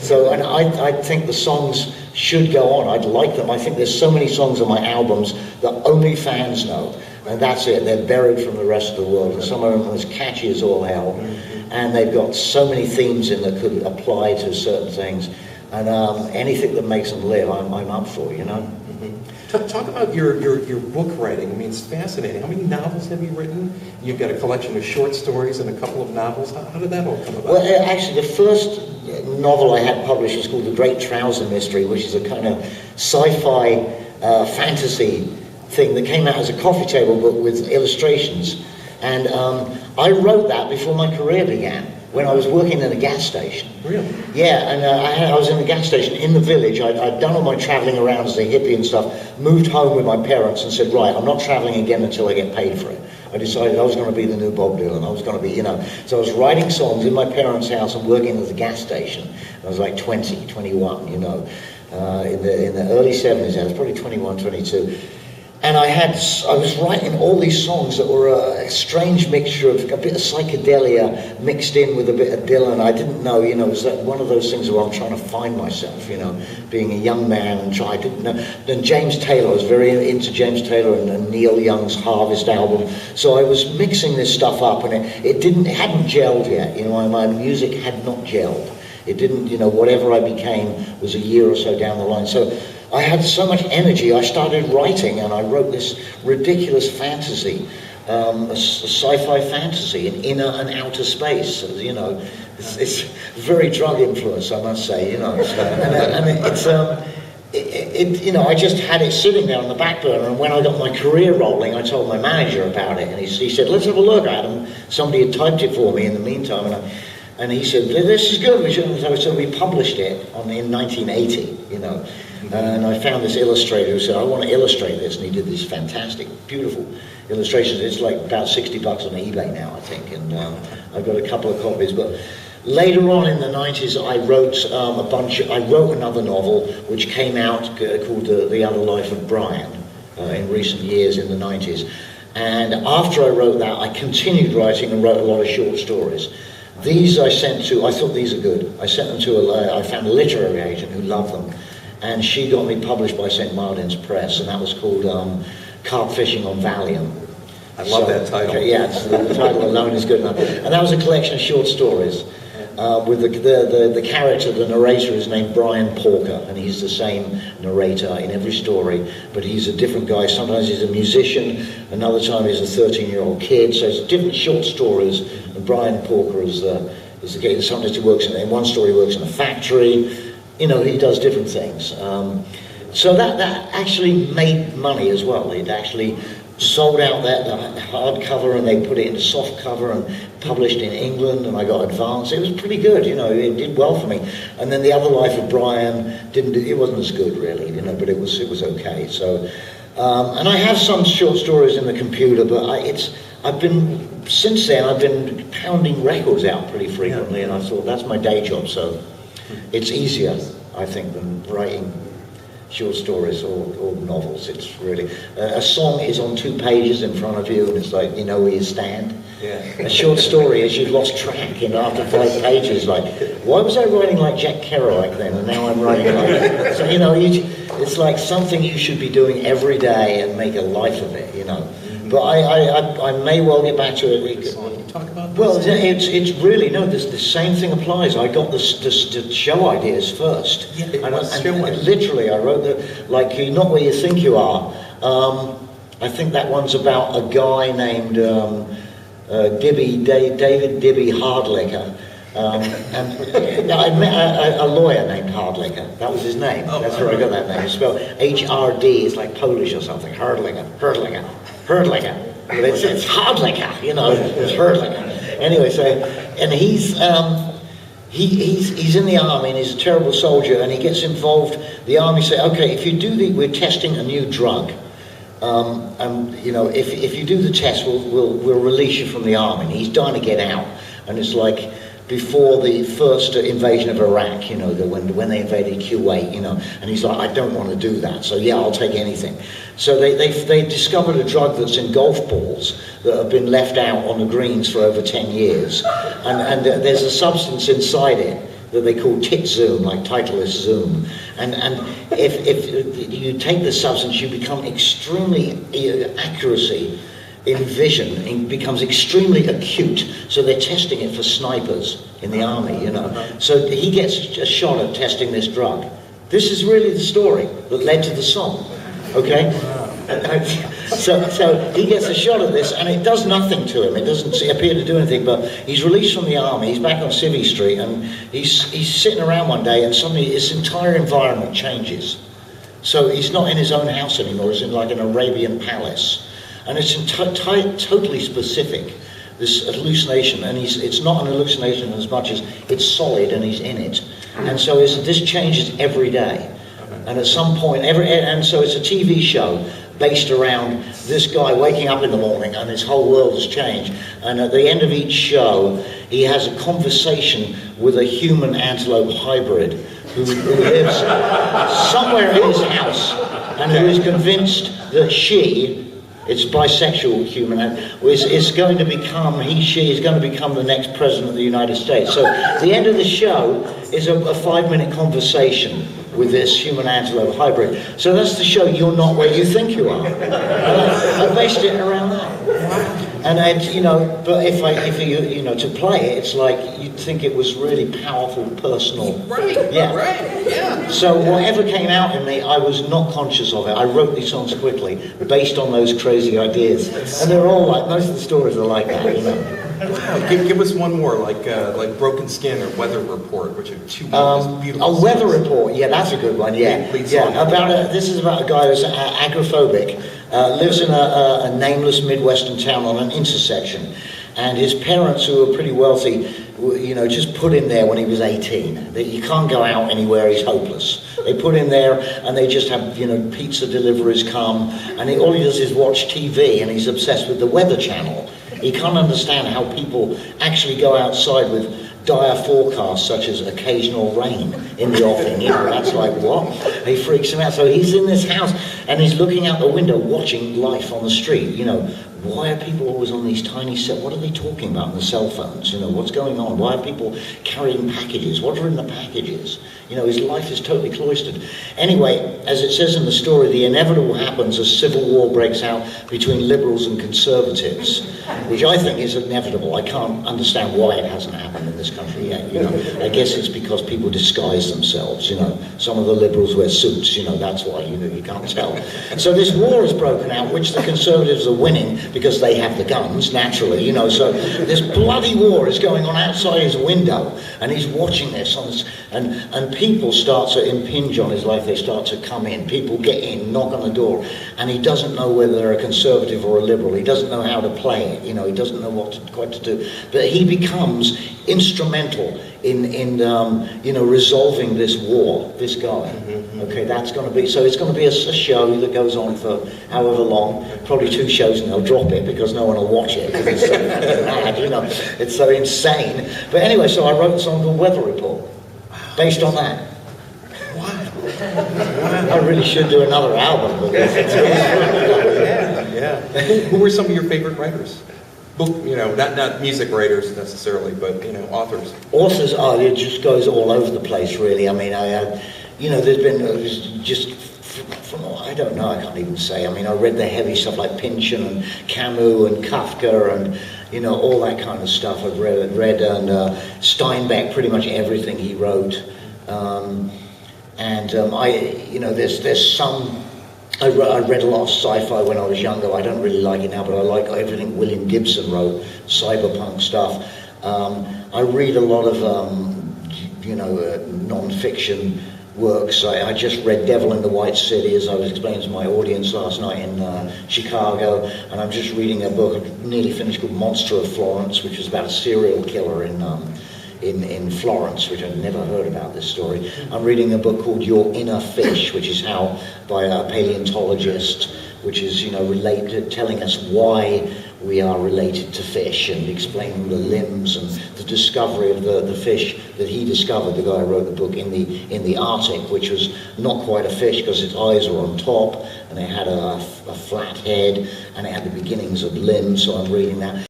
So, and I think the songs should go on. I'd like them. I think there's so many songs on my albums that only fans know. And that's it. They're buried from the rest of the world. And some of them are as catchy as all hell. And they've got so many themes in that could apply to certain things. And anything that makes them live, I'm up for, you know. Talk about your book writing. I mean, it's fascinating. How many novels have you written? You've got a collection of short stories and a couple of novels. How did that all come about? Well, actually, the first novel I had published was called The Great Trouser Mystery, which is a kind of sci-fi fantasy thing that came out as a coffee table book with illustrations. And I wrote that before my career began, when I was working in a gas station. Really? Yeah, and I was in a gas station in the village. I'd done all my traveling around as a hippie and stuff, moved home with my parents and said, right, I'm not traveling again until I get paid for it. I decided I was going to be the new Bob Dylan. I was going to be, you know. So I was writing songs in my parents' house and working at the gas station. I was like 20, 21, you know, in the early 70s. I was probably 21, 22. And I was writing all these songs that were a strange mixture of a bit of psychedelia mixed in with a bit of Dylan. I didn't know, you know, it was one of those things where I'm trying to find myself, you know, being a young man and I didn't know. Then James Taylor, I was very into James Taylor and Neil Young's Harvest album. So I was mixing this stuff up and it hadn't gelled yet, you know, my music had not gelled. It didn't, you know, whatever I became was a year or so down the line. So I had so much energy, I started writing and I wrote this ridiculous fantasy, a sci-fi fantasy, an inner and outer space, you know. It's very drug influence, I must say, you know. You know, I just had it sitting there on the back burner, and when I got my career rolling, I told my manager about it, and he said, let's have a look, Adam. Somebody had typed it for me in the meantime, and he said, this is good, so we published it in 1980, you know. And I found this illustrator who said, I want to illustrate this, and he did these fantastic, beautiful illustrations. It's like about $60 on eBay now, I think, and I've got a couple of copies. But later on in the 90s, I wrote another novel, which came out called The Other Life of Brian in recent years in the 90s. And after I wrote that, I continued writing and wrote a lot of short stories. These I thought these are good. I sent them to I found a literary agent who loved them. And she got me published by St. Martin's Press, and that was called Carp Fishing on Valium. I love that title. Yeah, the title alone is good enough. And that was a collection of short stories with the character, the narrator is named Brian Porker, and he's the same narrator in every story, but he's a different guy. Sometimes he's a musician, another time he's a 13-year-old kid, so it's different short stories, and Brian Porker is the kid. Sometimes he works in one story he works in a factory. You know, he does different things. So that actually made money as well. It actually sold out that hardcover, and they put it into soft cover and published in England, and I got advance. It was pretty good, you know, it did well for me. And then The Other Life of Brian it wasn't as good really, you know, but it was okay. So, and I have some short stories in the computer, but since then I've been pounding records out pretty frequently, and I thought that's my day job, so it's easier, I think, than writing short stories or novels. It's really a song is on 2 pages in front of you, and it's like you know where you stand. Yeah. A short story is you've lost track, and after 5 pages, like why was I writing like Jack Kerouac then, and now I'm writing like so. You know, it's like something you should be doing every day and make a life of it. You know. But I may well get back to it. Talk about this. Well, it's really, no, the same thing applies. I got the show ideas first. Yeah, and literally, I wrote You're Not Where You Think You Are. I think that one's about a guy named David Dibby Hardlicker. And I met a lawyer named Hardlicker. That was his name. That's where I got that name. It's spelled HRD. It's like Polish or something. Hardlicker. But it's Hardlicker, you know. It's Hardlicker. Anyway, so and he's in the army and he's a terrible soldier, and he gets involved. The army say, okay, if you do we're testing a new drug. And you know, if you do the test, we'll release you from the army. And he's dying to get out, and it's like before the first invasion of Iraq, you know, when they invaded Kuwait, you know, and he's like, I don't want to do that, so yeah, I'll take anything. So they discovered a drug that's in golf balls that have been left out on the greens for over 10 years, and there's a substance inside it that they call tit zoom, like Titleist zoom. And if you take the substance, you become extremely accuracy in vision. It becomes extremely acute. So they're testing it for snipers in the army, you know. So he gets a shot at testing this drug. This is really the story that led to the song, okay? So he gets a shot at this, and it does nothing to him. It doesn't appear to do anything, but he's released from the army, he's back on Civvy Street, and he's sitting around one day, and suddenly his entire environment changes. So he's not in his own house anymore, he's in like an Arabian palace. And it's totally specific, this hallucination, and it's not an hallucination as much as it's solid and he's in it. And so this changes every day. And at some point, and so it's a TV show based around this guy waking up in the morning and his whole world has changed. And at the end of each show, he has a conversation with a human antelope hybrid who lives somewhere in his house and who is convinced that it's bisexual human, is going to become, she is going to become the next president of the United States. So the end of the show is a 5-minute conversation with this human antelope hybrid. So that's the show, You're Not Where You Think You Are. And I based it around that. And but if you to play it, it's like you'd think it was really powerful, personal. Right, yeah. Right, yeah. So whatever came out in me, I was not conscious of it. I wrote these songs quickly, based on those crazy ideas. And they're all like, most of the stories are like that, you know. Wow, give us one more, like Broken Skin or Weather Report, which are two beautiful A Weather Report, yeah, that's a good one, yeah. This is about a guy who's agoraphobic, lives in a nameless Midwestern town on an intersection, and his parents, who are pretty wealthy, just put him there when he was 18. He can't go out anywhere, he's hopeless. They put him there, and they just have, pizza deliveries come, and all he does is watch TV, and he's obsessed with the Weather Channel. He can't understand how people actually go outside with dire forecasts such as occasional rain in the offing. That's like, what? He freaks him out. So he's in this house and he's looking out the window watching life on the street. Why are people always on these tiny what are they talking about on the cell phones? What's going on? Why are people carrying packages? What are in the packages? His life is totally cloistered. Anyway, as it says in the story, the inevitable happens as civil war breaks out between liberals and conservatives, which I think is inevitable. I can't understand why it hasn't happened in this country yet. I guess it's because people disguise themselves. Some of the liberals wear suits. That's why. You can't tell. So this war has broken out, which the conservatives are winning because they have the guns, naturally. So this bloody war is going on outside his window, and he's watching this and people start to impinge on his life. They start to come in. People get in, knock on the door, and he doesn't know whether they're a conservative or a liberal. He doesn't know how to play it. He doesn't know what to do. But he becomes instrumental in resolving this war. This guy. Okay, that's going to be. So it's going to be a show that goes on for however long. Probably 2 shows, and they'll drop it because no one will watch it. Because it's so mad, It's so insane. But anyway, so I wrote a song called Weather Report. Based on that. Wow. I really should do another album with this. Yeah. Who were some of your favorite writers? Not music writers necessarily, but authors. Authors it just goes all over the place, really. I mean, there's been just from I don't know, I can't even say. I mean, I read the heavy stuff like Pynchon and Camus and Kafka and all that kind of stuff. I've read and Steinbeck, pretty much everything he wrote. There's some. I read a lot of sci-fi when I was younger. I don't really like it now, but I like everything William Gibson wrote, cyberpunk stuff. I read a lot of non-fiction works. I just read Devil in the White City, as I was explaining to my audience last night in Chicago, and I'm just reading a book I've nearly finished called Monster of Florence, which is about a serial killer in Florence, which I'd never heard about this story. I'm reading a book called Your Inner Fish, which is by a paleontologist, which is telling us why we are related to fish and explaining the limbs and the discovery of the fish that he discovered, the guy who wrote the book, in the Arctic, which was not quite a fish because its eyes were on top and it had a flat head and it had the beginnings of limbs. So I'm reading that.